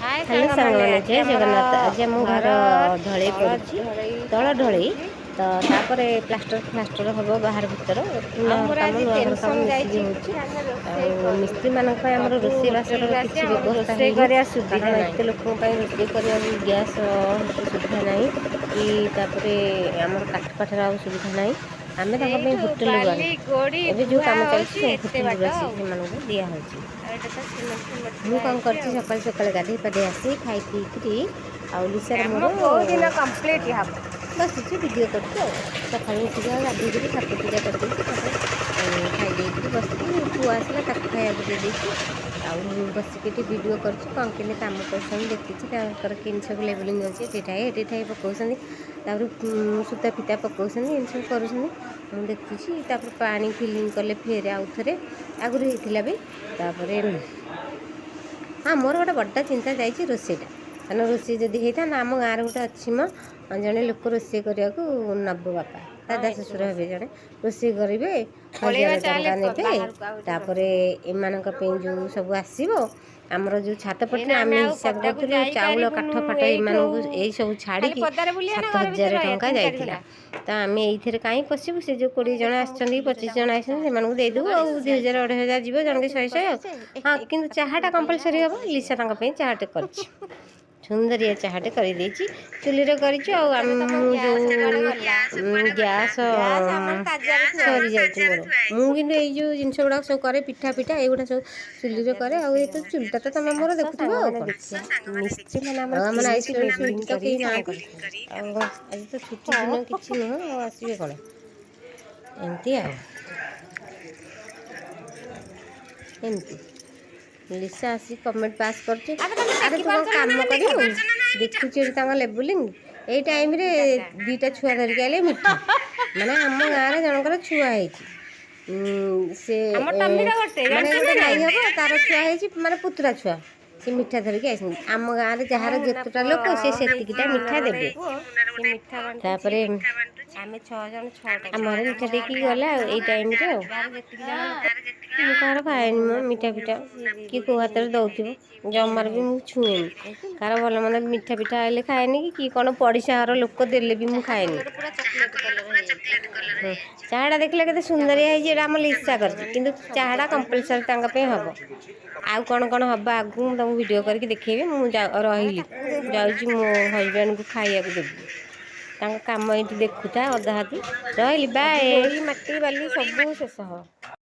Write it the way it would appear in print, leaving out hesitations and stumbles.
Hello सांगने जय जगन्नाथ। आज आम घर ढल पड़ी तल ढल तो तापर प्लास्टर हम बाहर भीतर मिस्त्री मान रोषेईबास किसी व्यवस्था कारण एत लोक रोषे कर गैस सुविधा ना कि आम काठ पाठर आ सुविधा ना आम होटेल एवं जो कम चलती होटेल दिहे ମୁଁ କଣ କରିଛି ସକାଳୁ ସକାଳୁ ଗାଧୋଇ ପାଧୋଇ ଆସି ଖାଇ ପିଇକିରି ଆଉ ଲିସାର ମୋର କମ୍ପ୍ଲିଟ୍ ହେବ ବସିଛି ଭିଡ଼ିଓ କରୁଛୁ ଆଉ ସକାଳୁ ଉଠିକି ଗାଧୋଇକିରି ଠାକୁର ପୂଜା କରିଦେଇଛି ତାପରେ ଖାଇ ଦେଇକିରି ବସିକି ପୁଅ ଆସିଲା ତାକୁ ଖାଇବାକୁ ଦେଇ ଦେଇଛି ଆଉ ମୁଁ ବସିକି ଏଠି ଭିଡ଼ିଓ କରୁଛି କ'ଣ କେମିତି କାମ କରୁଛନ୍ତି ଦେଖିଛି ତାଙ୍କର କେମିତି ସବୁ ଲେବୁଲିଂ ଅଛି ଏଠି ଠାଇ ପକାଉଛନ୍ତି ତାପରେ ସୂତା ଫିତା ପକାଉଛନ୍ତି ଏମିତି ସବୁ କରୁଛନ୍ତି ମୁଁ ଦେଖୁଛି ତାପରେ ପାଣି ଫିଲିଂ କଲେ ଫେରେ ଆଉ ଥରେ ଆଗରୁ ହେଇଥିଲା ବି ତାପରେ हाँ मोर गोटे बड़ा चिंता जाइए रोषेईटा कारण रोषे जदि होता आम गाँव गोटे अच्छी म जड़े लोक रोषे करने को नब बापा दादा शशुर हे जड़े रोषे करेंगे 1000 टंका ने एम जो सब आसो आमर जो छात पटे आम हिसाब करूँ चाउल काठ फाट यही सब छाड़ी 7000 टंका जाइला तो आम ये कहीं पशु से जो 20 जन आसछन्ती 25 जन आसछन्ती देदेबू आ 2000 2500 जीव जन 100 हाँ कि चाहाटा कंपलसरी हम लिसा चाहाटे कर सुंदरिया चाहाटे कर चुली कर गैस सरी जाए मोर मुझे जो जिनस गुड़ा सब करे पिठा पिठा युवा सब चुली करे आए तो चुलटा तो तुम मोर देखुव तो कहीं ना आज तो छुट्टी दिन कि नुह आसवे कौन एमती एमती लिसा आसी कमेंट पास करते अरे तू काम कर देखुची लेबुलिंग ये टाइम रे दीटा छुआ धरिक आए मिठा माने आम गाँव जनकर छुआ से गाई हम तार छुआ माने पुतरा छुआ से मिठा धरिक आस आम गाँव में जार जितटा लोक सेतिकिटा मिठा देवे तापर आम मिठा देकी गला ये टाइम रे मुझे खाएनि मो मिठा पिठा कि कौ हाथ में दौर जमार भी मुझे छुएनि कार भल मन मिठा पिठा आए खाएनि कि कौन पड़िशा घर लोक देले भी मुझे खाएनि चाहाटा देखले के सुंदरिया आम लिसा कर चाहाटा कंपलसरी हम आउ कौन कौन हम आगू तुमको वीडियो करके देखेबी मुझे रही जाऊँगी मो हजबैंड को खाया देवी काम ये देखुता अधा हाथी रही बाय मटी बाली सब शेष हो।